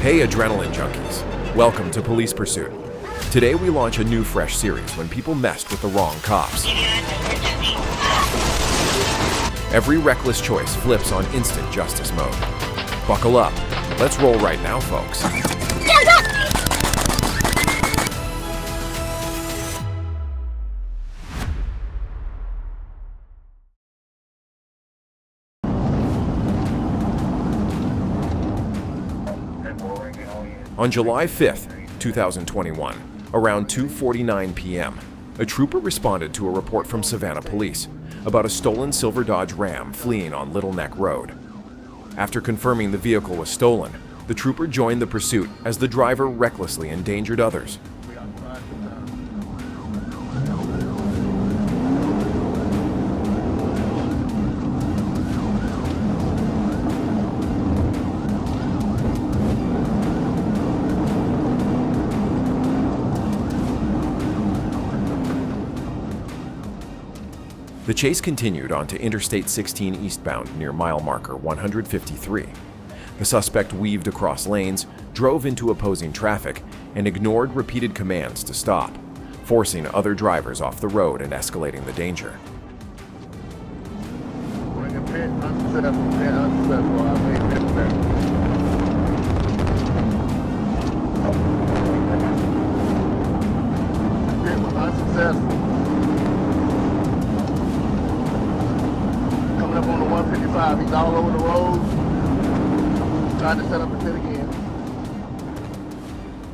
Hey adrenaline junkies, welcome to Police Pursuit. Today we launch a new fresh series when people messed with the wrong cops. Every reckless choice flips on instant justice mode. Buckle up, let's roll right now folks. On July 5th, 2021, around 2:49 p.m., a trooper responded to a report from Savannah Police about a stolen silver Dodge Ram fleeing on Little Neck Road. After confirming the vehicle was stolen, the trooper joined the pursuit as the driver recklessly endangered others. The chase continued onto Interstate 16 eastbound near mile marker 153. The suspect weaved across lanes, drove into opposing traffic, and ignored repeated commands to stop, forcing other drivers off the road and escalating the danger. He's all over the road, trying to set up a pit again.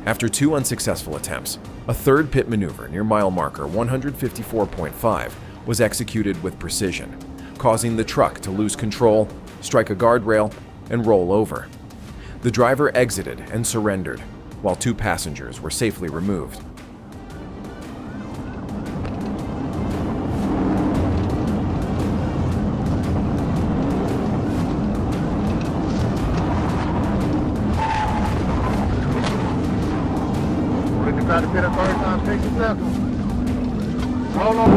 After two unsuccessful attempts, a third pit maneuver near mile marker 154.5 was executed with precision, causing the truck to lose control, strike a guardrail, and roll over. The driver exited and surrendered, while two passengers were safely removed. Try to pit a third time, take a second. Roll on.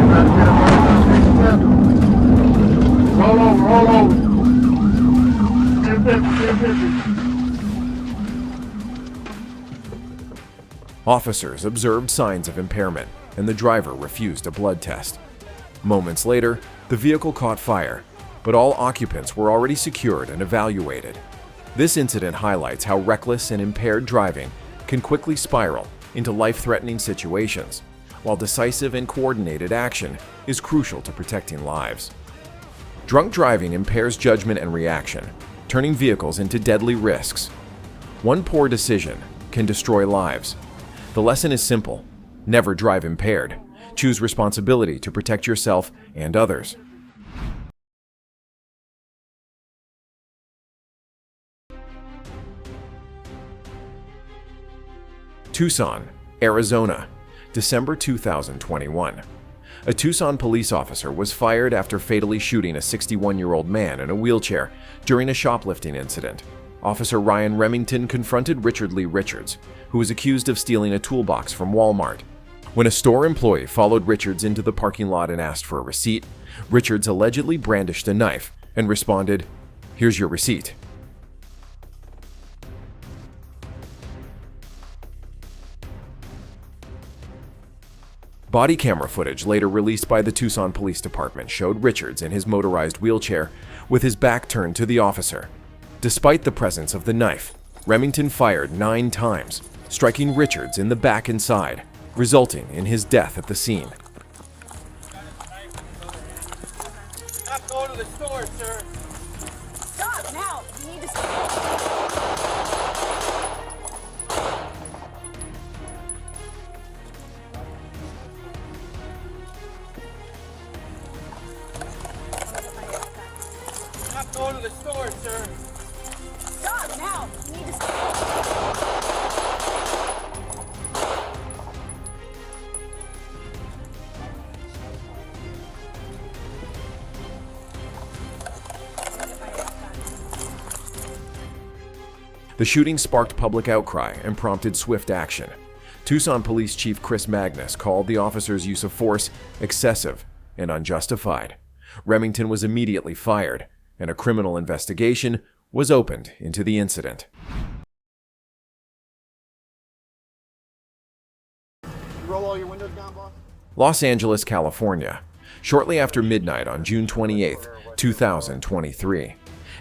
Try to pit a third time, take a second. Roll over. 1050. Officers observed signs of impairment, and the driver refused a blood test. Moments later, the vehicle caught fire, but all occupants were already secured and evaluated. This incident highlights how reckless and impaired driving can quickly spiral into life-threatening situations, while decisive and coordinated action is crucial to protecting lives. Drunk driving impairs judgment and reaction, turning vehicles into deadly risks. One poor decision can destroy lives. The lesson is simple: never drive impaired. Choose responsibility to protect yourself and others. Tucson, Arizona, December 2021. A Tucson police officer was fired after fatally shooting a 61-year-old man in a wheelchair during a shoplifting incident. Officer Ryan Remington confronted Richard Lee Richards, who was accused of stealing a toolbox from Walmart. When a store employee followed Richards into the parking lot and asked for a receipt, Richards allegedly brandished a knife and responded, "Here's your receipt." Body camera footage later released by the Tucson Police Department showed Richards in his motorized wheelchair with his back turned to the officer. Despite the presence of the knife, Remington fired 9 times, striking Richards in the back and side, resulting in his death at the scene. Not going to the store, sir. Stop now! You need to Not going to the store, sir. stop now! You need to The shooting sparked public outcry and prompted swift action. Tucson Police Chief Chris Magnus called the officer's use of force excessive and unjustified. Remington was immediately fired, and a criminal investigation was opened into the incident. Roll all your windows down, boss? Los Angeles, California. Shortly after midnight on June 28, 2023,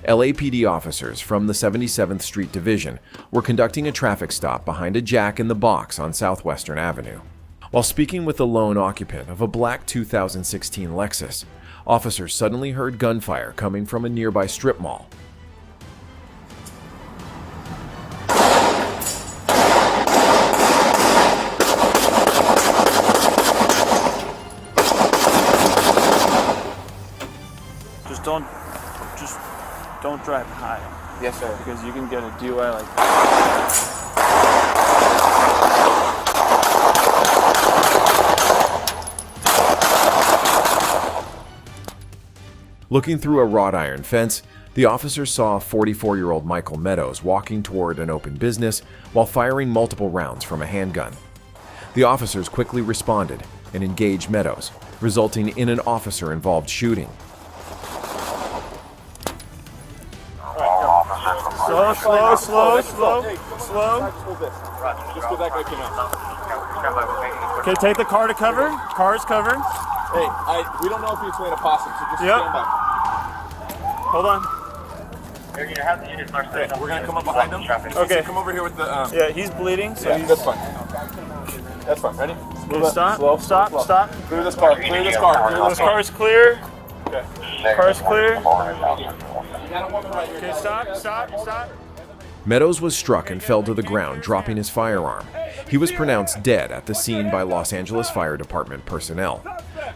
LAPD officers from the 77th Street Division were conducting a traffic stop behind a Jack in the Box on Southwestern Avenue. While speaking with the lone occupant of a black 2016 Lexus, officers suddenly heard gunfire coming from a nearby strip mall. Just don't drive high. Yes, sir. Because you can get a DUI like that. Looking through a wrought iron fence, the officers saw 44-year-old Michael Meadows walking toward an open business while firing multiple rounds from a handgun. The officers quickly responded and engaged Meadows, resulting in an officer-involved shooting. Slow. Just go back like you know. Okay, take the car to cover. Car's covered. Hey, we don't know if he's playing a possum, so just Yep. stand by. Hold on. Okay, we're gonna come up behind him. Okay. So come over here with the. Yeah, he's bleeding, so Yeah, he's... that's fine. That's fine. Ready? Okay, stop. Stop. Clear this car. Clear this car. Clear this car. Car's clear. Okay. Car's clear. You got a woman right here. Okay, stop. Meadows was struck and fell to the ground, dropping his firearm. He was pronounced dead at the scene by Los Angeles Fire Department personnel.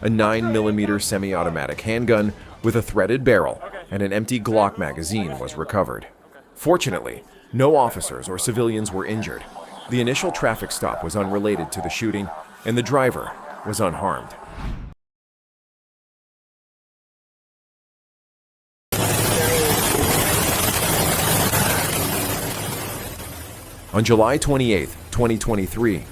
A 9mm semi-automatic handgun with a threaded barrel and an empty Glock magazine was recovered. Fortunately, no officers or civilians were injured. The initial traffic stop was unrelated to the shooting, and the driver was unharmed. On July 28, 2023,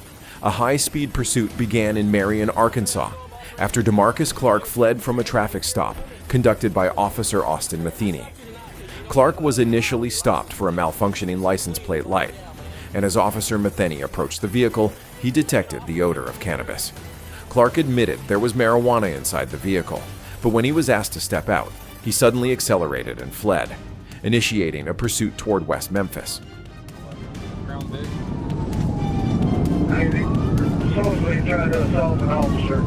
a high-speed pursuit began in Marion, Arkansas, after DeMarcus Clark fled from a traffic stop conducted by Officer Austin Matheny. Clark was initially stopped for a malfunctioning license plate light, and as Officer Matheny approached the vehicle, he detected the odor of cannabis. Clark admitted there was marijuana inside the vehicle, but when he was asked to step out, he suddenly accelerated and fled, initiating a pursuit toward West Memphis. Supposedly trying to assault an officer.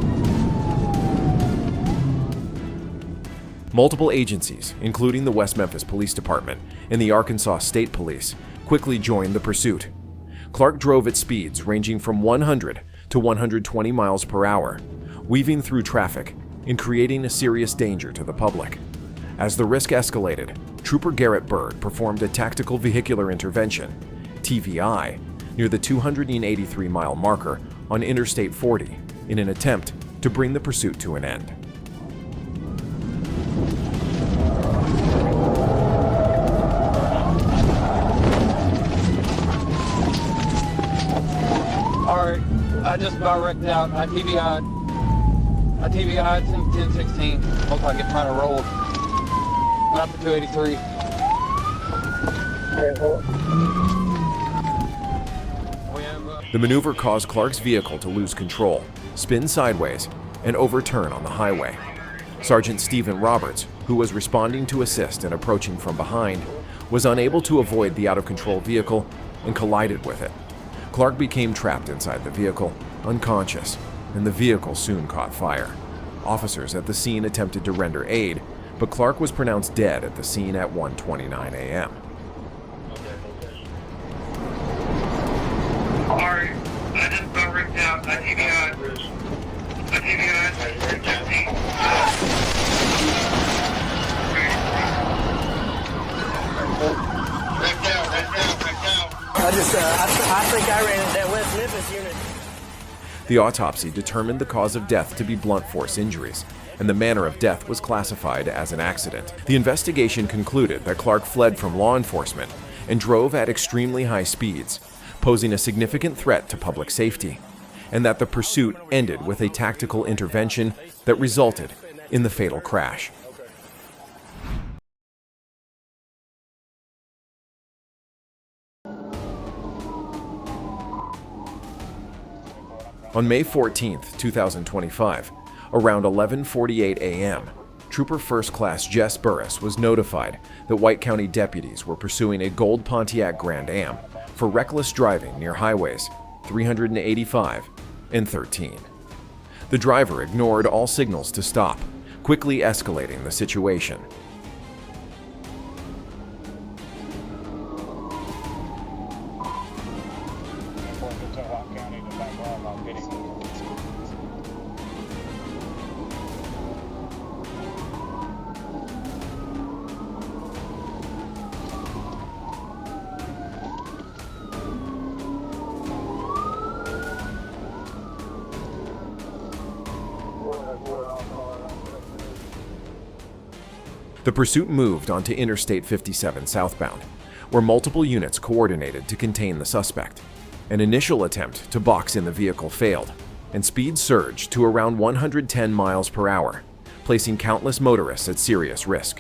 Multiple agencies, including the West Memphis Police Department and the Arkansas State Police, quickly joined the pursuit. Clark drove at speeds ranging from 100 to 120 miles per hour, weaving through traffic and creating a serious danger to the public. As the risk escalated, Trooper Garrett Bird performed a tactical vehicular intervention, TVI, near the 283-mile marker on Interstate 40 in an attempt to bring the pursuit to an end. Alright, I just about wrecked out. I TVI'd. It's in 1016. Looks like it might have rolled. Not the 283. The maneuver caused Clark's vehicle to lose control, spin sideways, and overturn on the highway. Sergeant Stephen Roberts, who was responding to assist and approaching from behind, was unable to avoid the out-of-control vehicle and collided with it. Clark became trapped inside the vehicle, unconscious, and the vehicle soon caught fire. Officers at the scene attempted to render aid, but Clark was pronounced dead at the scene at 1:29 a.m. Alright, I just about wrecked out. I TVI'd. I think I ran that West Memphis unit. The autopsy determined the cause of death to be blunt force injuries, and the manner of death was classified as an accident. The investigation concluded that Clark fled from law enforcement and drove at extremely high speeds, posing a significant threat to public safety. and that the pursuit ended with a tactical intervention that resulted in the fatal crash. On May 14, 2025, around 11:48 a.m., Trooper First Class Jess Burris was notified that White County deputies were pursuing a gold Pontiac Grand Am for reckless driving near highways 385 and 13. The driver ignored all signals to stop, quickly escalating the situation. The pursuit moved onto Interstate 57 southbound, where multiple units coordinated to contain the suspect. An initial attempt to box in the vehicle failed, and speed surged to around 110 miles per hour, placing countless motorists at serious risk.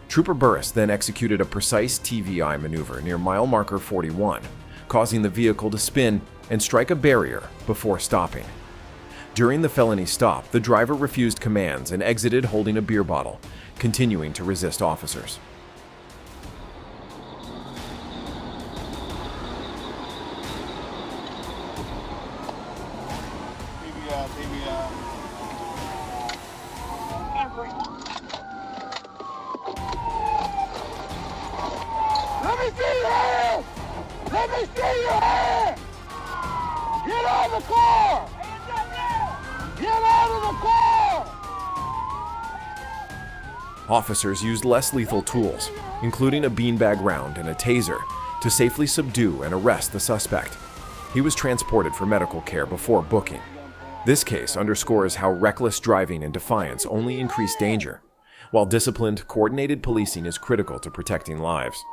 Trooper Burris then executed a precise TVI maneuver near mile marker 41, causing the vehicle to spin and strike a barrier before stopping. During the felony stop, the driver refused commands and exited holding a beer bottle, continuing to resist officers. Let me see your hand! Let me see your hand! Get out of the car! Get out of the car! Officers used less lethal tools, including a beanbag round and a taser, to safely subdue and arrest the suspect. He was transported for medical care before booking. This case underscores how reckless driving and defiance only increase danger, while disciplined, coordinated policing is critical to protecting lives.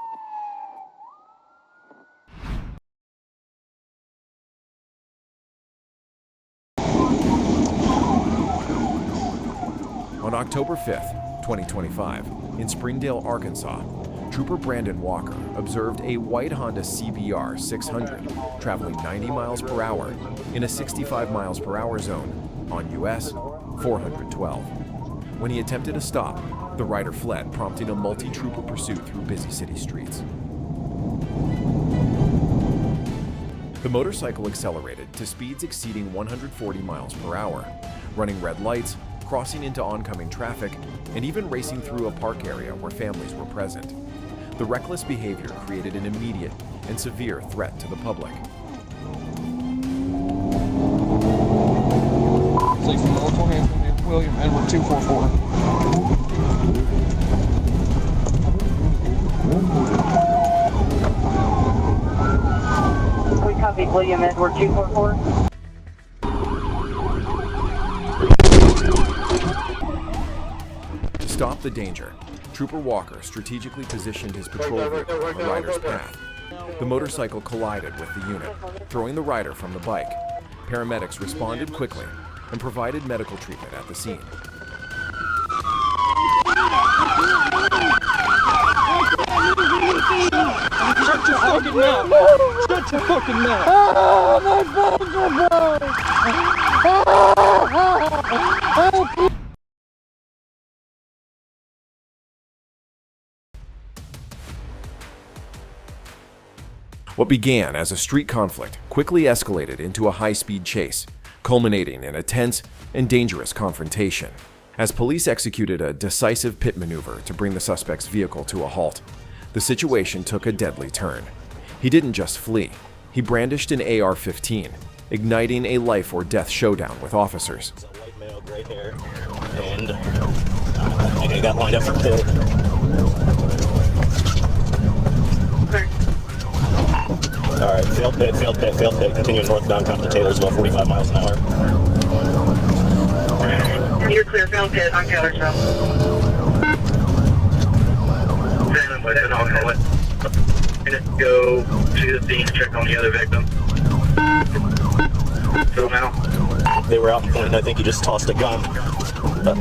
On October 5th, 2025, in Springdale, Arkansas, Trooper Brandon Walker observed a white Honda CBR 600 traveling 90 miles per hour in a 65 miles per hour zone on US 412. When he attempted a stop, the rider fled, prompting a multi-trooper pursuit through busy city streets. The motorcycle accelerated to speeds exceeding 140 miles per hour, running red lights, crossing into oncoming traffic, and even racing through a park area where families were present. The reckless behavior created an immediate and severe threat to the public. Please from North William Edward 244. We copy William Edward 244. To stop the danger, Trooper Walker strategically positioned his patrol vehicle on the rider's path. The motorcycle collided with the unit, throwing the rider from the bike. Paramedics responded quickly and provided medical treatment at the scene. Shut your fucking mouth! Shut your fucking mouth! Oh, my balls are broke! What began as a street conflict quickly escalated into a high-speed chase, culminating in a tense and dangerous confrontation. As police executed a decisive pit maneuver to bring the suspect's vehicle to a halt, the situation took a deadly turn. He didn't just flee, he brandished an AR-15, igniting a life-or-death showdown with officers. It's a white male, gray hair, and I think I got lined up for pit. Alright, failed pit. Continue northbound, come to Taylorsville, 45 miles an hour. You're clear, failed pit on Taylorsville. Gonna go to the scene to check on the other victim. So now. They were out in point, and I think he just tossed a gun.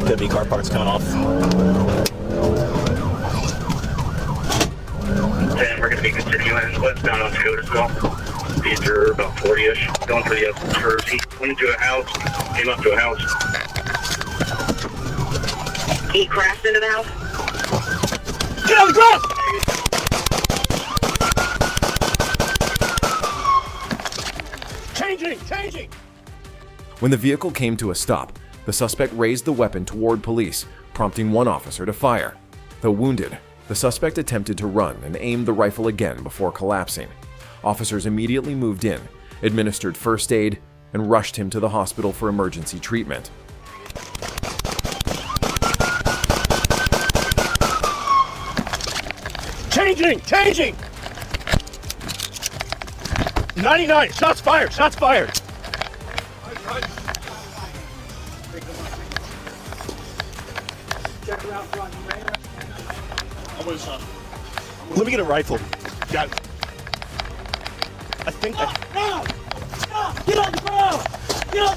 Could be car parts coming off. And we're going to be continuing westbound on Scotusville. These are about 40-ish. Going for the other curves. He went into a house, came up to a house. He crashed into the house. Get on the ground! Changing! When the vehicle came to a stop, the suspect raised the weapon toward police, prompting one officer to fire. Though wounded, the suspect attempted to run and aimed the rifle again before collapsing. Officers immediately moved in, administered first aid, and rushed him to the hospital for emergency treatment. Changing! 99! Shots fired! Let me get a rifle. Got it. I think Stop! Get on the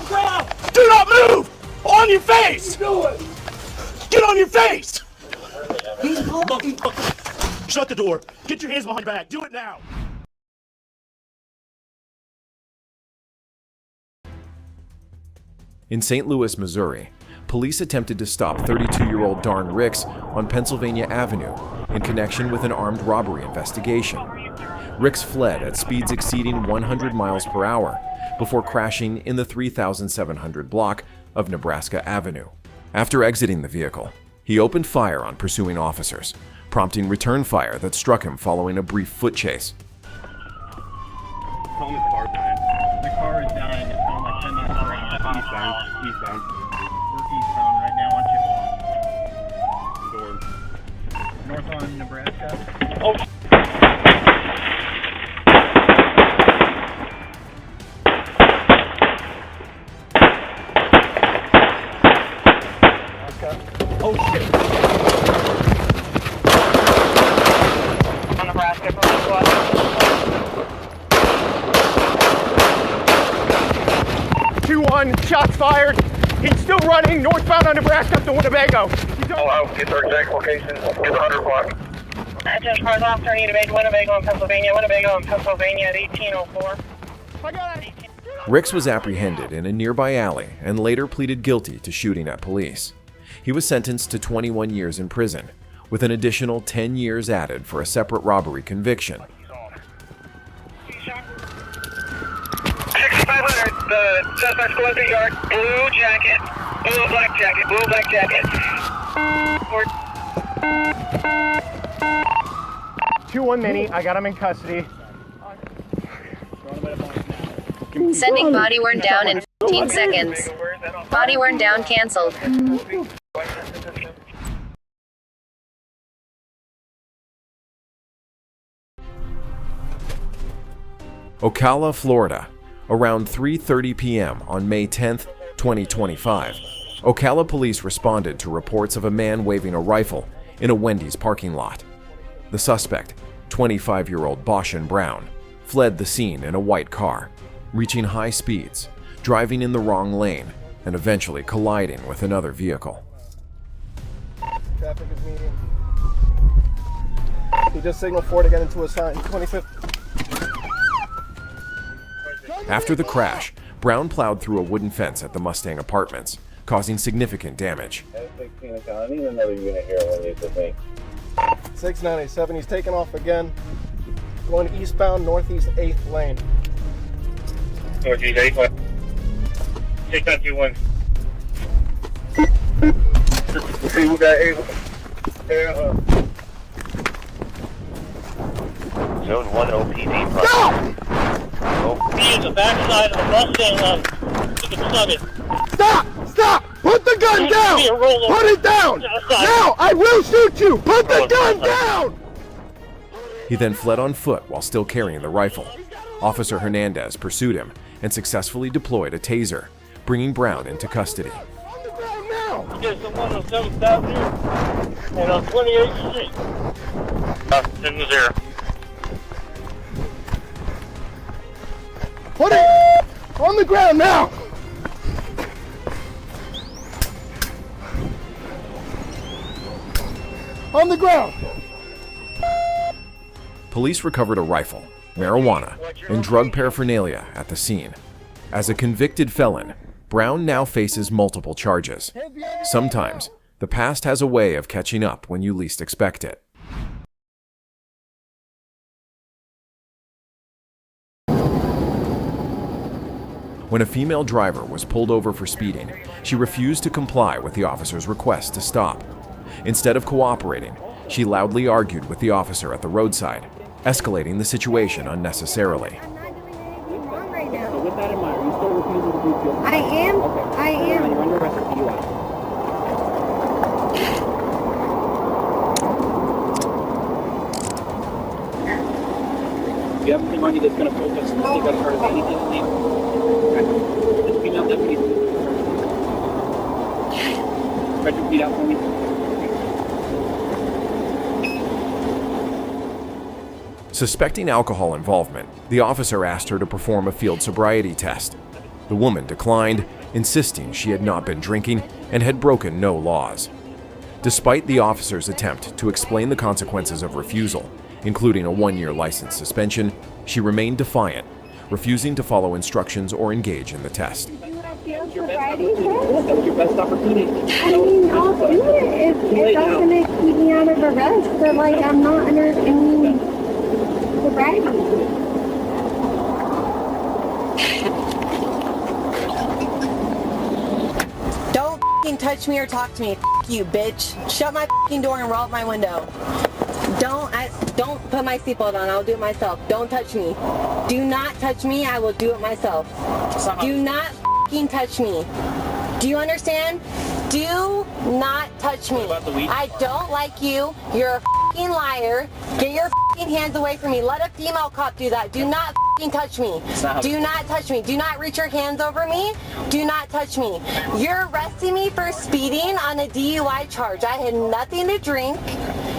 ground! Do not move! On your face! Get on your face! Shut the door. Get your hands behind your back. Do it now. In St. Louis, Missouri, police attempted to stop 32-year-old Darn Ricks on Pennsylvania Avenue in connection with an armed robbery investigation. Ricks fled at speeds exceeding 100 miles per hour before crashing in the 3700 block of Nebraska Avenue. After exiting the vehicle, he opened fire on pursuing officers, prompting return fire that struck him following a brief foot chase. Call me the car dying. The car is dying. It's on like 10 miles per hour. Eastbound. We're eastbound right now on Chippewa. North on Nebraska. Oh. Oh shit! On Nebraska, police squad. 2-1, shots fired. He's still running northbound on Nebraska up to Winnebago. Get their exact location. Get the 100 block. Attention, cars off, turning to Winnebago in Pennsylvania at 1804. I got it. Ricks was apprehended in a nearby alley and later pleaded guilty to shooting at police. He was sentenced to 21 years in prison, with an additional 10 years added for a separate robbery conviction. 6500, the suspect's going through yard, blue black jacket. 2-1 mini, I got him in custody. Sending body worn down in 15 seconds. Body worn down canceled. Ocala, Florida, around 3:30 p.m. on May 10, 2025. Ocala police responded to reports of a man waving a rifle in a Wendy's parking lot. The suspect, 25-year-old Boshin Brown, fled the scene in a white car, reaching high speeds, driving in the wrong lane, and eventually colliding with another vehicle. Traffic is medium. He just signaled for it to get into a sign. 25th. After the crash, Brown plowed through a wooden fence at the Mustang Apartments, causing significant damage. I need another unit here when you with me. 697, he's taking off again. Going eastbound, northeast 8th lane. Northeast 8th lane. Take that 2-1. See who got able. Zone 1 OPD. He is the backside of the Mustang line. You can stop it. Stop! Put the gun down! Put it down! Now! I will shoot you! Put the gun down! He then fled on foot while still carrying the rifle. Officer Hernandez pursued him and successfully deployed a taser, bringing Brown into custody. On the ground now! Get someone on 7th Avenue and on 28th Street. In the 0. Put it on the ground now! On the ground! Police recovered a rifle, marijuana, and drug paraphernalia at the scene. As a convicted felon, Brown now faces multiple charges. Sometimes, the past has a way of catching up when you least expect it. When a female driver was pulled over for speeding, she refused to comply with the officer's request to stop. Instead of cooperating, she loudly argued with the officer at the roadside, escalating the situation unnecessarily. I'm not doing anything wrong right now. With that in mind, are you still refusing to do fuel? I am. Okay. I am. You're under arrest for DUI. Do you have anything on you that's going to focus and take out part of anything illegal? Okay. This female deputy. Spread your feet out for me. Suspecting alcohol involvement, the officer asked her to perform a field sobriety test. The woman declined, insisting she had not been drinking and had broken no laws. Despite the officer's attempt to explain the consequences of refusal, including a 1-year license suspension, she remained defiant, refusing to follow instructions or engage in the test. Field sobriety test? That was your best opportunity. I mean, I'll do it if that's gonna keep me out of arrest, but like I'm not under any sobriety. Don't f***ing touch me or talk to me. F*** you, bitch. Shut my f***ing door and roll up my window. Don't put my seatbelt on. I'll do it myself. Don't touch me. Do not touch me. I will do it myself. Do not f***ing touch me. Do you understand? Do not touch me. I don't like you. You're a f***ing liar. Get your f***ing hands away from me. Let a female cop do that. Do not f***ing touch me. Do not touch me. Do not reach your hands over me. Do not touch me. You're arresting me for speeding on a DUI charge. I had nothing to drink.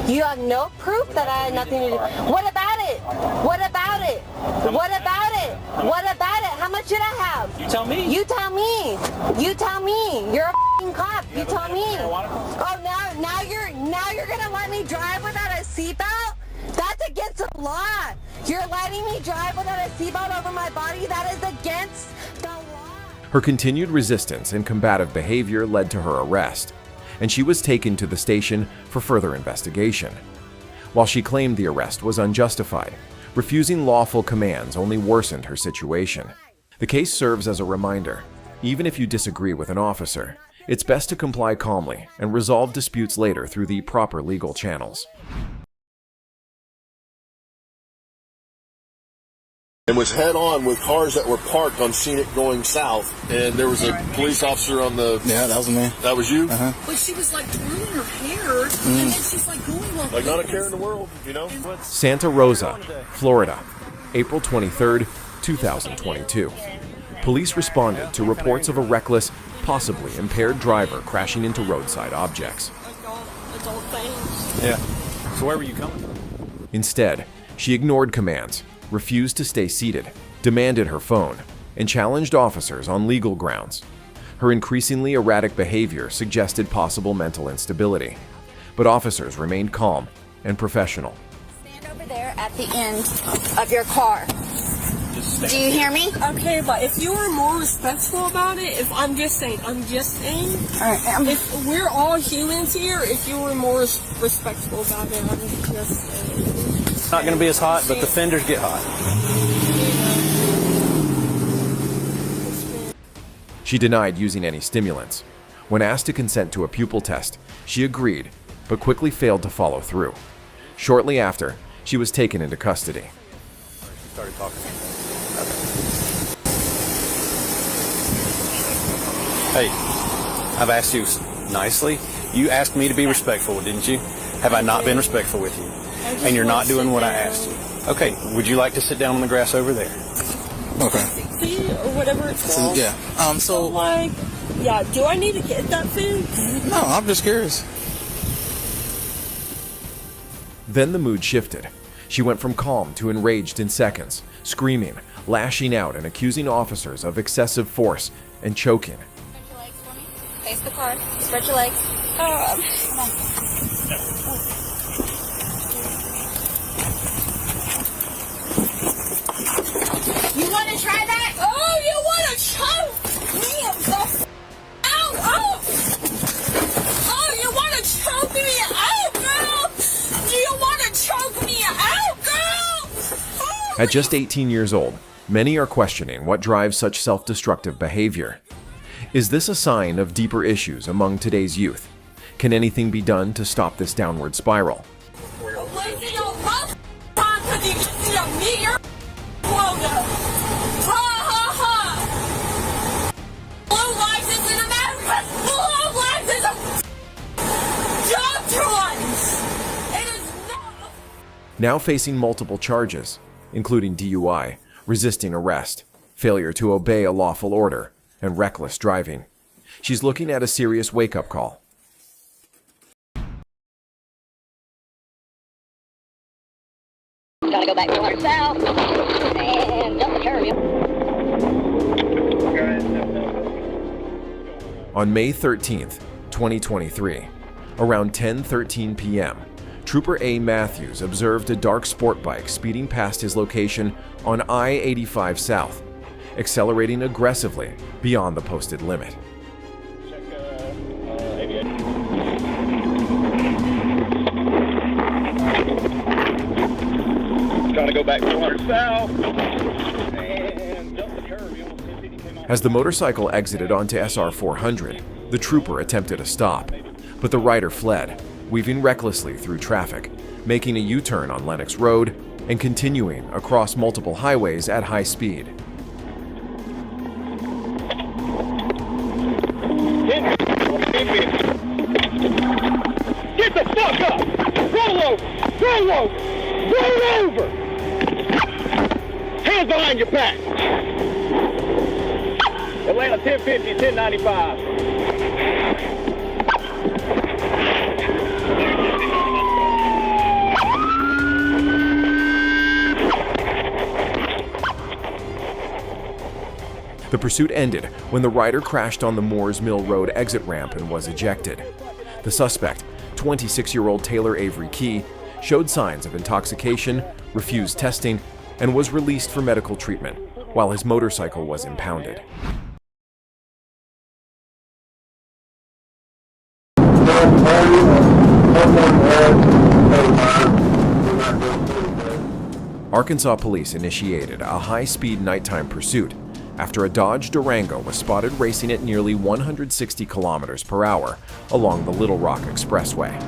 You have no proof that I had nothing to do. What about it? What about it? What about it? What about it? How much did I have? You tell me. You tell me. You tell me. You're a f***ing cop. You tell me. Oh, now you're gonna let me drive without a seatbelt? That's against the law. You're letting me drive without a seatbelt over my body? That is against the law. Her continued resistance and combative behavior led to her arrest, and she was taken to the station for further investigation. While she claimed the arrest was unjustified, refusing lawful commands only worsened her situation. The case serves as a reminder, even if you disagree with an officer, it's best to comply calmly and resolve disputes later through the proper legal channels. And was head on with cars that were parked on Scenic going south, and there was a police officer on the... Yeah, that was me. That was you? Uh-huh. But she was like twirling her hair, and then she's like going like not a care in the world, you know? Santa Rosa, Florida, April 23, 2022. Police responded to reports of a reckless, possibly impaired driver crashing into roadside objects. Yeah. So where were you coming from? Instead, she ignored commands, refused to stay seated, demanded her phone, and challenged officers on legal grounds. Her increasingly erratic behavior suggested possible mental instability, but officers remained calm and professional. Stand over there at the end of your car. Do you hear me? Okay, but if you were more respectful about it, if I'm just saying, if we're all humans here, if you were more respectful about it, I'm just saying. It's not going to be as hot, but the fenders get hot. She denied using any stimulants. When asked to consent to a pupil test, she agreed, but quickly failed to follow through. Shortly after, she was taken into custody. She started talking. Hey, I've asked you nicely. You asked me to be respectful, didn't you? Have I not been respectful with you? And you're not doing what I asked you. Okay, would you like to sit down on the grass over there? Okay. Food or whatever it's called. Yeah. So like, yeah. Do I need to get that food? No, I'm just curious. Then the mood shifted. She went from calm to enraged in seconds, screaming, lashing out and accusing officers of excessive force and choking. Face the car. Stretch your legs. Come on. You want to try that? Oh, you want to choke me? Ow! Oh! Oh, you want to choke me? Oh, girl! Do you want to choke me? Oh, girl! Oh. At just 18 years old, many are questioning what drives such self-destructive behavior. Is this a sign of deeper issues among today's youth? Can anything be done to stop this downward spiral? Wasting your time because you just need to meet your quota. Ha ha ha! Blue lives isn't America. Blue lives is a job choice. It is not. Now facing multiple charges, including DUI, resisting arrest, failure to obey a lawful order, and reckless driving. She's looking at a serious wake-up call. Gotta go back north south and jump the curve. On May 13th, 2023, around 10:13 p.m., Trooper A. Matthews observed a dark sport bike speeding past his location on I-85 South, accelerating aggressively beyond the posted limit. Trying to go back 200 south and jump the curve. As the motorcycle exited onto SR 400, the trooper attempted a stop, but the rider fled, weaving recklessly through traffic, making a U-turn on Lenox Road and continuing across multiple highways at high speed. Get the fuck up! Roll over! Roll over! Roll over! Hands behind your back! Atlanta 1050, 1095. The pursuit ended when the rider crashed on the Moores Mill Road exit ramp and was ejected. The suspect, 26-year-old Taylor Avery Key, showed signs of intoxication, refused testing, and was released for medical treatment, while his motorcycle was impounded. Arkansas police initiated a high-speed nighttime pursuit after a Dodge Durango was spotted racing at nearly 160 kilometers per hour along the Little Rock Expressway.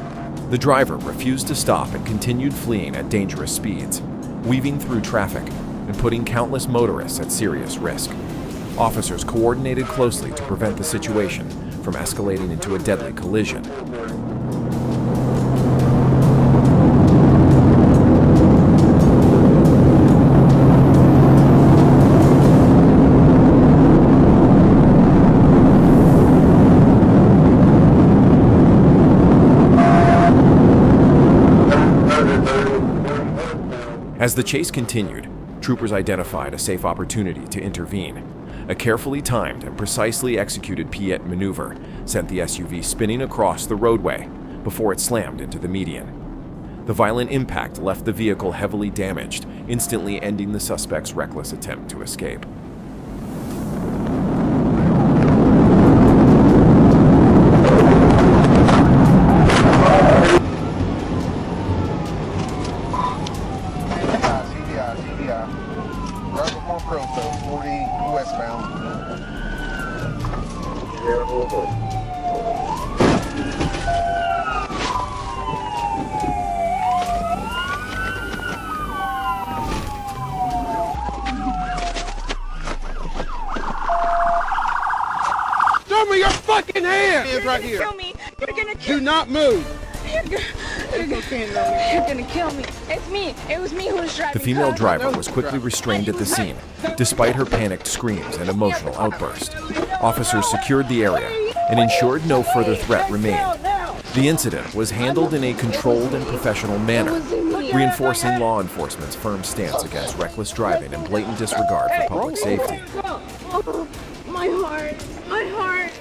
The driver refused to stop and continued fleeing at dangerous speeds, weaving through traffic and putting countless motorists at serious risk. Officers coordinated closely to prevent the situation from escalating into a deadly collision. As the chase continued, troopers identified a safe opportunity to intervene. A carefully timed and precisely executed Piet maneuver sent the SUV spinning across the roadway before it slammed into the median. The violent impact left the vehicle heavily damaged, instantly ending the suspect's reckless attempt to escape. Show me your fucking hands! Hands right here. Kill me. You're gonna kill Do not move. You're gonna kill me. It's me. It was me who was driving. The female driver was quickly restrained at the scene, despite her panicked screams and emotional outburst. Officers secured the area and ensured no further threat remained. The incident was handled in a controlled and professional manner, reinforcing law enforcement's firm stance against reckless driving and blatant disregard for public safety. My heart. My heart.